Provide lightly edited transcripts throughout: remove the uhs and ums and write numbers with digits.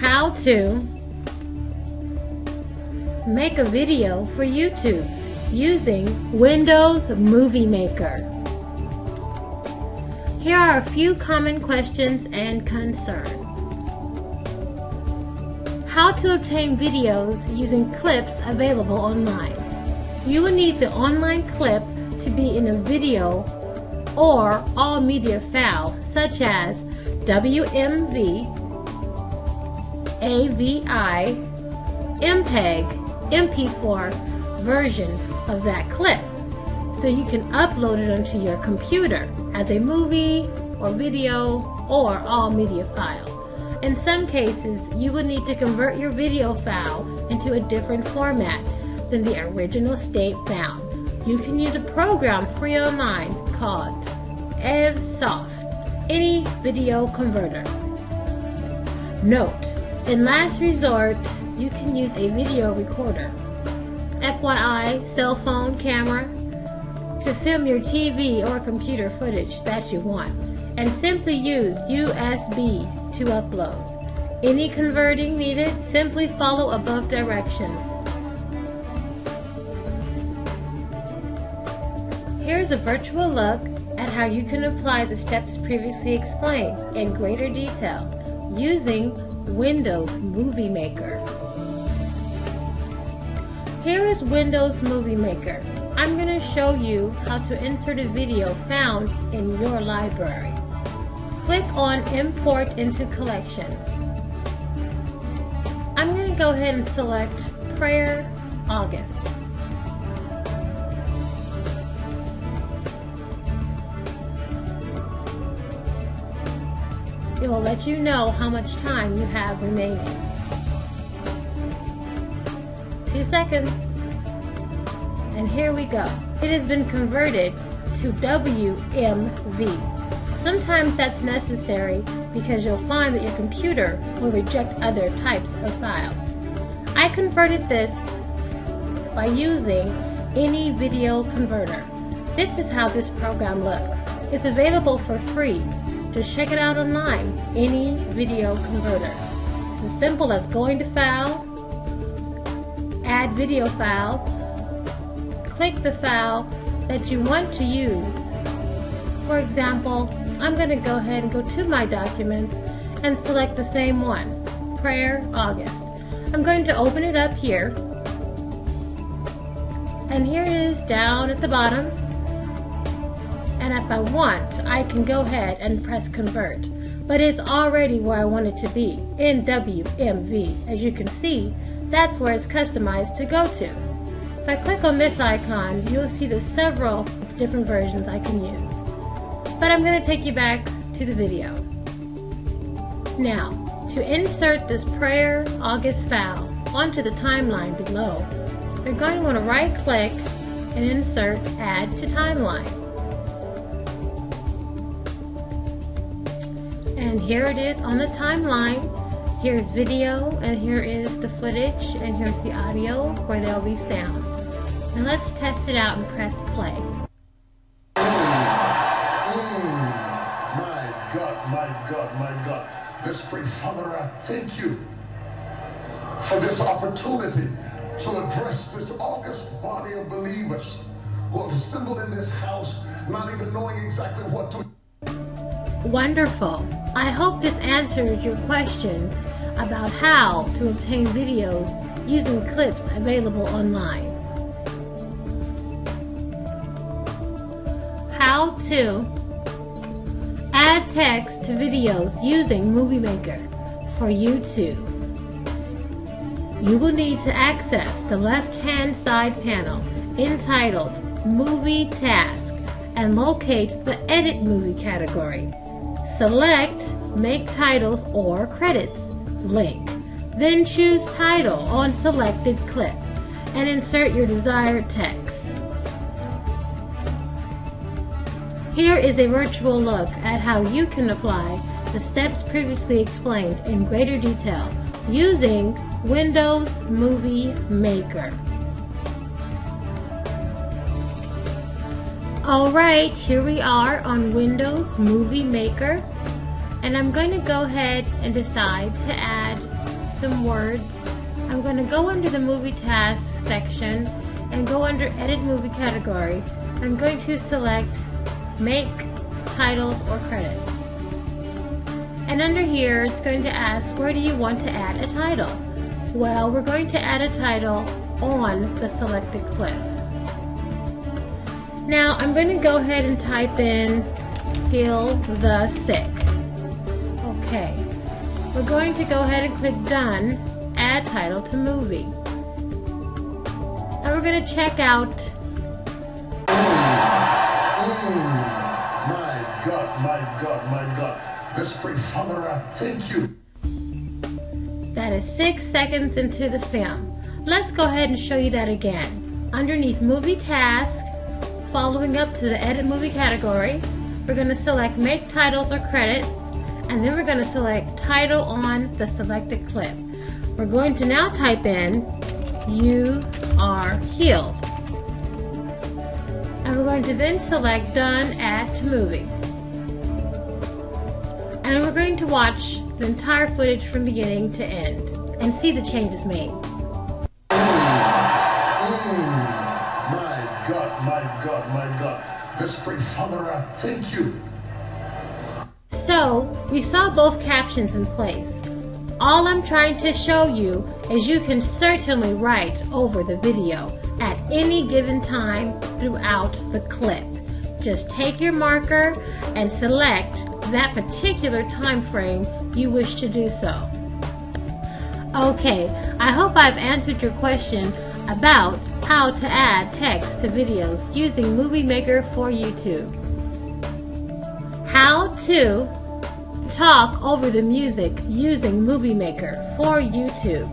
How to make a video for YouTube using Windows Movie Maker. Here are a few common questions and concerns. How to obtain videos using clips available online. You will need the online clip to be in a video or all media file such as WMV, AVI, MPEG, MP4 version of that clip, so you can upload it onto your computer as a movie or video or all media file. In some cases, you will need to convert your video file into a different format than the original state found. You can use a program free online called EVSoft, any video converter. Note, in last resort, you can use a video recorder, FYI, cell phone camera, to film your TV or computer footage that you want, and simply use USB to upload. Any converting needed, simply follow above directions. Here's a virtual look at how you can apply the steps previously explained in greater detail using Windows Movie Maker. Here is Windows Movie Maker. I'm going to show you how to insert a video found in your library. Click on Import into Collections. I'm going to go ahead and select Prayer August. It will let you know how much time you have remaining. 2 seconds. And here we go. It has been converted to WMV. Sometimes that's necessary because you'll find that your computer will reject other types of files. I converted this by using any video converter. This is how this program looks. It's available for free. Just check it out online, any video converter. It's as simple as going to File, Add Video Files, click the file that you want to use. For example, I'm going to go ahead and go to my documents and select the same one, Prayer August. I'm going to open it up here, and here it is down at the bottom. And if I want, I can go ahead and press convert, but it's already where I want it to be, in WMV. As you can see, that's where it's customized to go to. If I click on this icon, you'll see the several different versions I can use. But I'm going to take you back to the video. Now, to insert this Prayer August file onto the timeline below, you're going to want to right click and insert Add to Timeline. And here it is on the timeline. Here's video, and here is the footage, and here's the audio where there'll be sound. And let's test it out and press play. My God. This great Father, I thank you for this opportunity to address this august body of believers who have assembled in this house, not even knowing exactly what to. Wonderful. I hope this answers your questions about how to obtain videos using clips available online. How to add text to videos using Movie Maker for YouTube. You will need to access the left-hand side panel entitled Movie Task and locate the Edit Movie category. Select Make Titles or Credits link. Then choose Title on selected clip and insert your desired text. Here is a virtual look at how you can apply the steps previously explained in greater detail using Windows Movie Maker. Alright, here we are on Windows Movie Maker, and I'm going to go ahead and decide to add some words. I'm going to go under the movie task section and go under edit movie category. I'm going to select make titles or credits. And under here it's going to ask, where do you want to add a title? Well, we're going to add a title on the selected clip. Now I'm going to go ahead and type in Heal the Sick. Okay, we're going to go ahead and click Done, Add Title to Movie. And we're going to check out. My God. This great Father, I thank you. That is 6 seconds into the film. Let's go ahead and show you that again. Underneath Movie Task, following up to the Edit Movie category, we're going to select Make Titles or Credits, and then we're going to select Title on the selected clip. We're going to now type in You Are Healed. And we're going to then select Done, Add to Movie. And we're going to watch the entire footage from beginning to end and see the changes made. My God. This great Father, I thank you. So, we saw both captions in place. All I'm trying to show you is you can certainly write over the video at any given time throughout the clip. Just take your marker and select that particular time frame you wish to do so. Okay, I hope I've answered your question about how to add text to videos using Movie Maker for YouTube. How to talk over the music using Movie Maker for YouTube.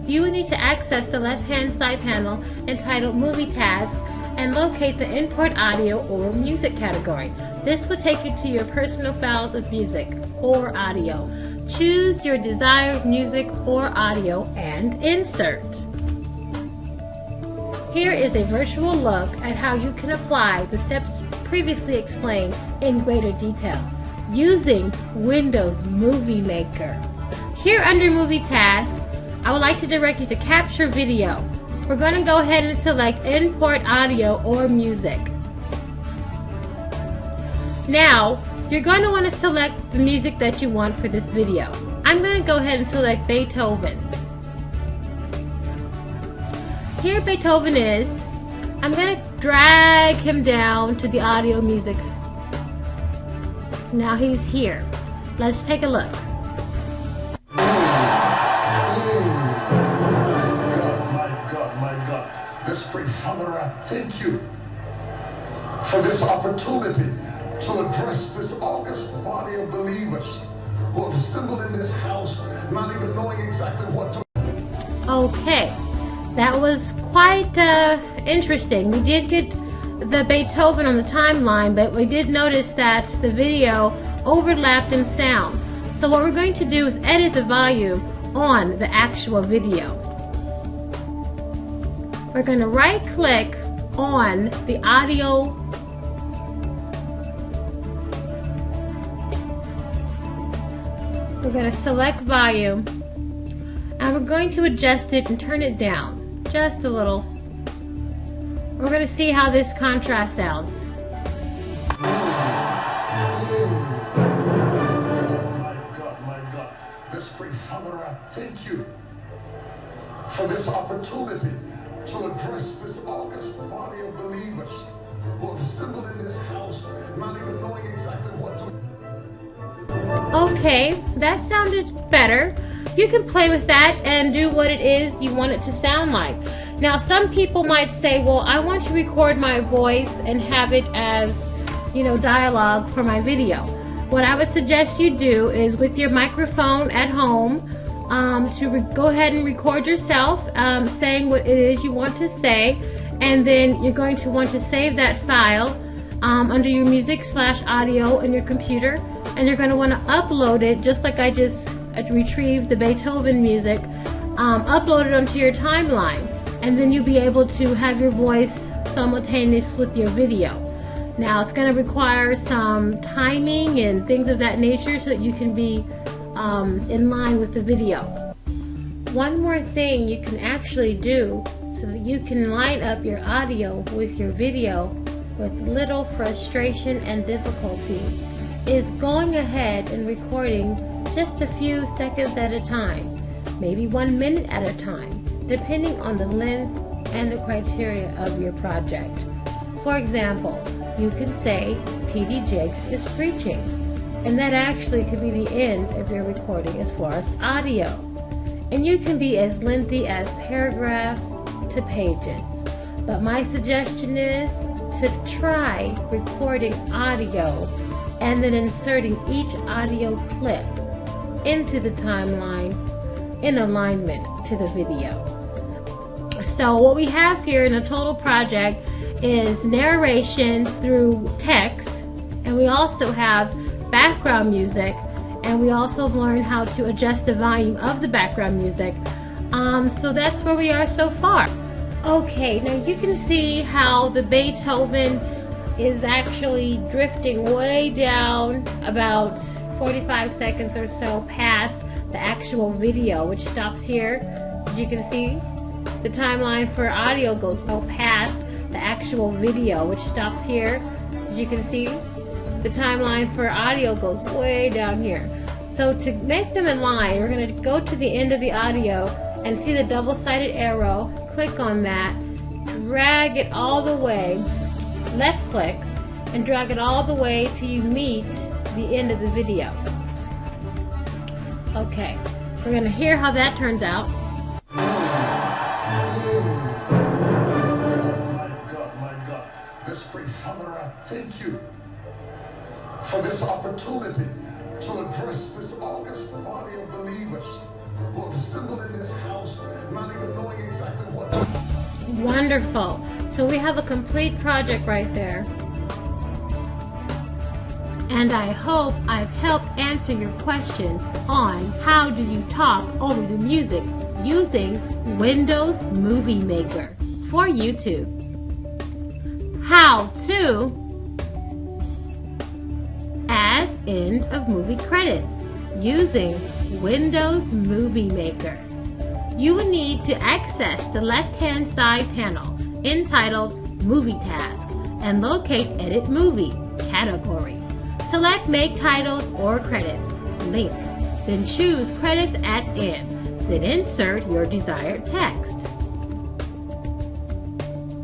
You will need to access the left-hand side panel entitled Movie Task and locate the Import Audio or Music category. This will take you to your personal files of music or audio. Choose your desired music or audio and insert. Here is a virtual look at how you can apply the steps previously explained in greater detail using Windows Movie Maker. Here under Movie Task, I would like to direct you to Capture Video. We're going to go ahead and select Import Audio or Music. Now, you're going to want to select the music that you want for this video. I'm going to go ahead and select Beethoven. Here Beethoven is. I'm going to drag him down to the audio music. Now he's here. Let's take a look. My God. This great Father, I thank you for this opportunity to address this august body of believers who have assembled in this house, not even knowing exactly what to. Okay, that was quite interesting. We did get the Beethoven on the timeline, but we did notice that the video overlapped in sound. So what we're going to do is edit the volume on the actual video. We're going to right click on the audio We're going to select volume and we're going to adjust it and turn it down just a little. We're going to see how this contrast sounds. My God. This great Father, I thank you for this opportunity to address this august body of believers who have assembled in this house, not even knowing exactly what to. Okay, that sounded better. You can play with that and do what it is you want it to sound like. Now, some people might say, well, I want to record my voice and have it as, dialogue for my video. What I would suggest you do is with your microphone at home, go ahead and record yourself saying what it is you want to say, and then you're going to want to save that file under your music/audio in your computer, and you're going to want to upload it just like I just retrieved the Beethoven music, upload it onto your timeline, and then you'll be able to have your voice simultaneous with your video. Now it's going to require some timing and things of that nature so that you can be in line with the video. One more thing you can actually do so that you can line up your audio with your video with little frustration and difficulty is going ahead and recording just a few seconds at a time, maybe 1 minute at a time, depending on the length and the criteria of your project. For example, you can say TD Jakes is preaching, and that actually could be the end of your recording as far as audio. And you can be as lengthy as paragraphs to pages. But my suggestion is to try recording audio and then inserting each audio clip into the timeline in alignment to the video. So what we have here in a total project is narration through text, and we also have background music, and we also have learned how to adjust the volume of the background music. So that's where we are so far. Okay, now you can see how the Beethoven is actually drifting way down about 45 seconds or so past the actual video, which stops here. As you can see, the timeline for audio goes past the actual video, which stops here. As you can see, the timeline for audio goes way down here. So to make them in line, we're going to go to the end of the audio and see the double-sided arrow. Click on that, drag it all the way, left click, and drag it all the way till you meet the end of the video. Okay, we're going to hear how that turns out. My God. This great Father, I thank you for this opportunity to address this august body of believers who have assembled in this house, not even knowing exactly what to do. Wonderful. So we have a complete project right there. And I hope I've helped answer your questions on how do you talk over the music using Windows Movie Maker for YouTube. How to add end of movie credits using Windows Movie Maker. You will need to access the left-hand side panel entitled Movie Task and locate Edit Movie category. Select Make Titles or Credits link, then choose Credits at End, then insert your desired text.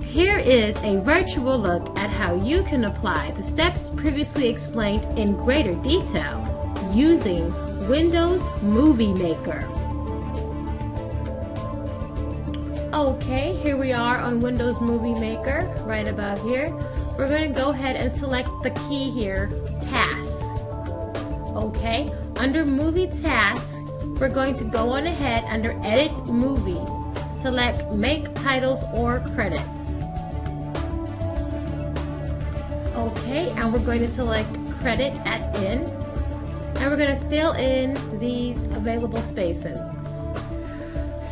Here is a virtual look at how you can apply the steps previously explained in greater detail using Windows Movie Maker. Okay, here we are on Windows Movie Maker, right above here. We're going to go ahead and select the key here, Tasks. Okay, under Movie Tasks, we're going to go on ahead under Edit Movie, select Make Titles or Credits. Okay, and we're going to select Credit at End, and we're going to fill in these available spaces.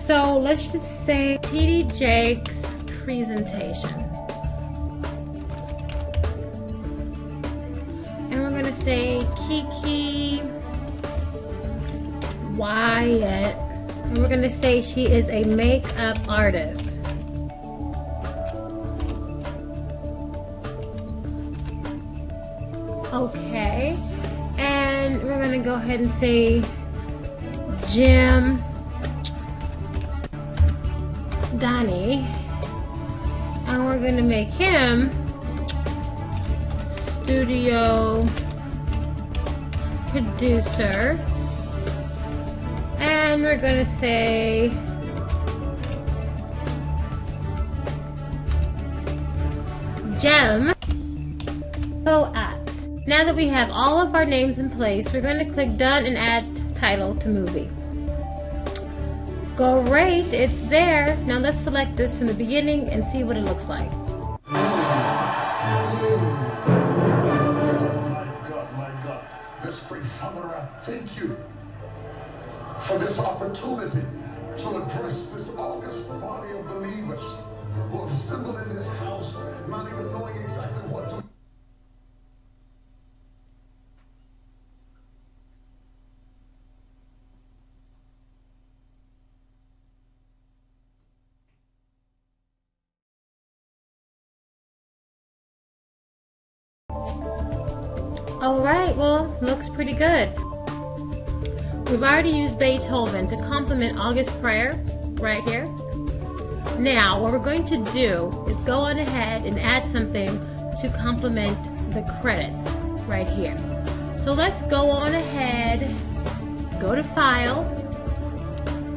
So let's just say TD Jakes presentation. And we're going to say Kiki Wyatt. And we're going to say she is a makeup artist. Okay. And we're going to go ahead and say Jim Donnie, and we're going to make him studio producer, and we're going to say Gem. Now that we have all of our names in place, we're going to click Done and add title to movie. Great, it's there. Now let's select this from the beginning and see what it looks like. My God. This great Father, I thank you for this opportunity to address this august body of believers who have assembled in this house, not even knowing exactly what to do. Alright, well, looks pretty good. We've already used Beethoven to complement August Prayer right here. Now, what we're going to do is go on ahead and add something to complement the credits right here. So let's go on ahead, go to File.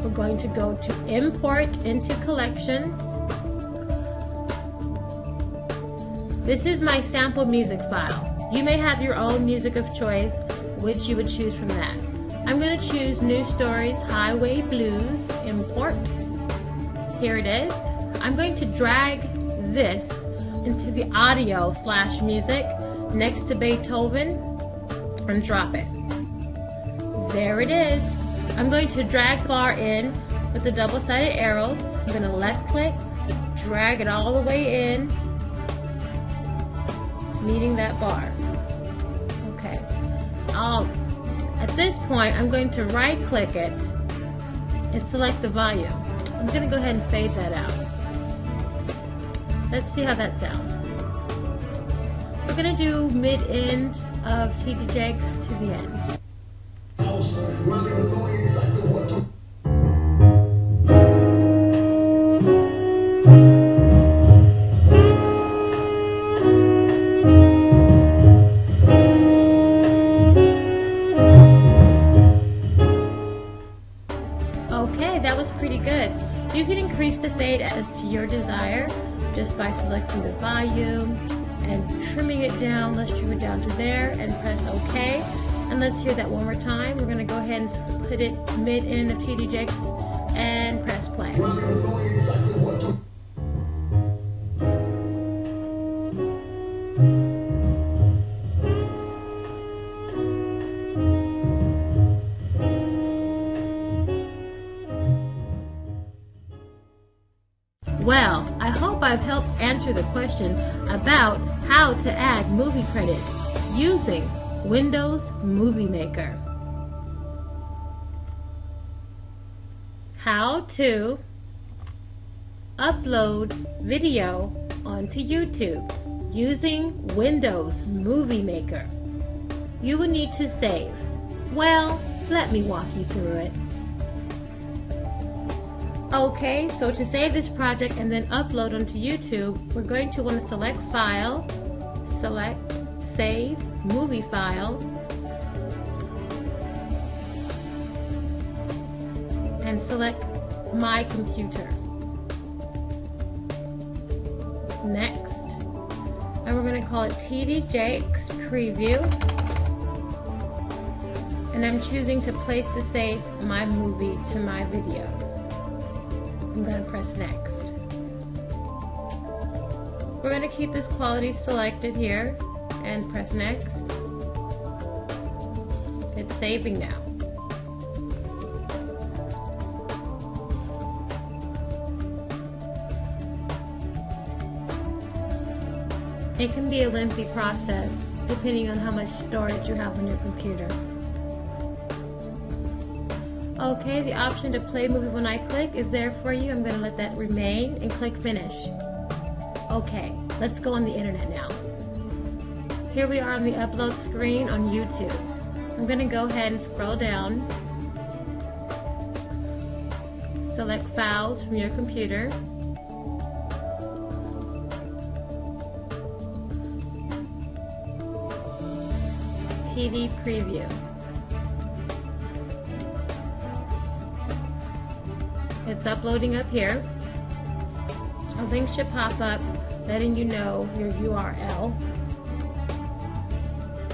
We're going to go to Import into Collections. This is my sample music file. You may have your own music of choice, which you would choose from that. I'm going to choose New Stories Highway Blues, Import. Here it is. I'm going to drag this into the audio/music next to Beethoven and drop it. There it is. I'm going to drag far in with the double-sided arrows. I'm going to left click, drag it all the way in, meeting that bar. Okay. At this point, I'm going to right click it and select the volume. I'm going to go ahead and fade that out. Let's see how that sounds. We're going to do mid-end of TD Jakes to the end. Okay, that was pretty good. You can increase the fade as to your desire just by selecting the volume and trimming it down. Let's trim it down to there and press OK. And let's hear that one more time. We're going to go ahead and put it mid-end of TD Jakes and press play. Well, I hope I've helped answer the question about how to add movie credits using Windows Movie Maker. How to upload video onto YouTube using Windows Movie Maker. You will need to save. Well, let me walk you through it. Okay, so to save this project and then upload onto YouTube, we're going to want to select File, select Save Movie File, and select My Computer. Next, and we're going to call it TD Jakes Preview, and I'm choosing to place to save my movie to my videos. I'm going to press Next. We're going to keep this quality selected here and press Next. It's saving now. It can be a lengthy process depending on how much storage you have on your computer. Okay, the option to play movie when I click is there for you. I'm going to let that remain and click Finish. Okay, let's go on the internet now. Here we are on the upload screen on YouTube. I'm going to go ahead and scroll down. Select Files from your computer. TV Preview. It's uploading up here. A link should pop up letting you know your URL,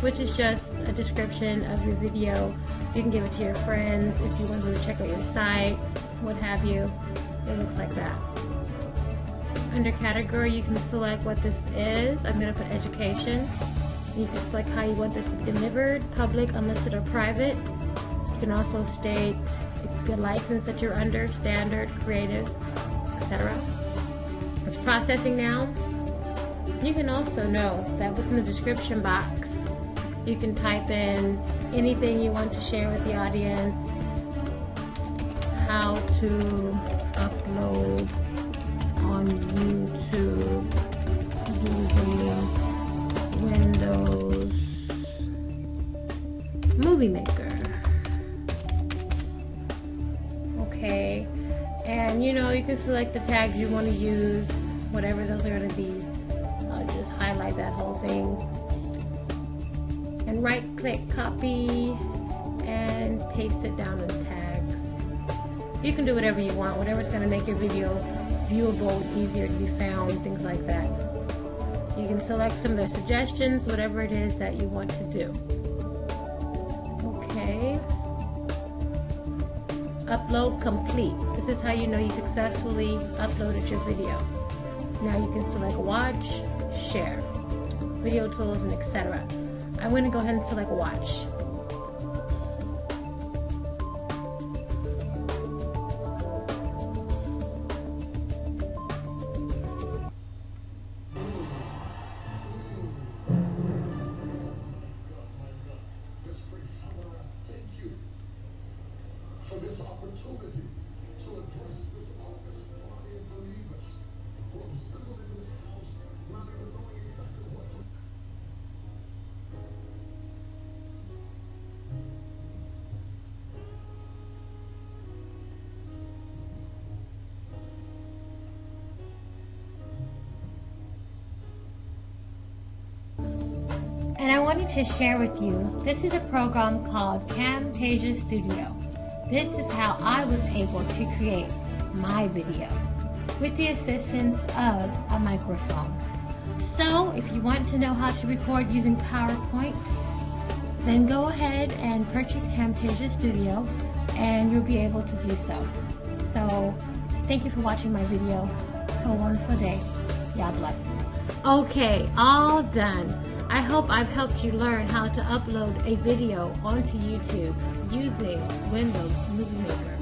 which is just a description of your video. You can give it to your friends if you want them to check out your site, what have you. It looks like that. Under category, you can select what this is. I'm going to put education. You can select how you want this to be delivered, public, unlisted, or private. You can also state the license that you're under, standard, creative, etc. It's processing now. You can also know that within the description box, you can type in anything you want to share with the audience, how to upload on YouTube using Windows Movie Maker. Okay, and you can select the tags you want to use, whatever those are going to be. I'll just highlight that whole thing and right click copy and paste it down in the tags. You can do whatever you want, whatever's going to make your video viewable, easier to be found, things like that. You can select some of their suggestions, whatever it is that you want to do. Okay. Upload complete. This is how you know you successfully uploaded your video. Now you can select watch, share, video tools, and etc. I'm going to go ahead and select watch. For this opportunity to address this august body of believers who have assembled in this house, not even knowing exactly what to. And I wanted to share with you, this is a program called Camtasia Studio. This is how I was able to create my video with the assistance of a microphone. So if you want to know how to record using PowerPoint, then go ahead and purchase Camtasia Studio and you'll be able to do so. So thank you for watching my video. Have a wonderful day. God bless. Okay, all done. I hope I've helped you learn how to upload a video onto YouTube using Windows Movie Maker.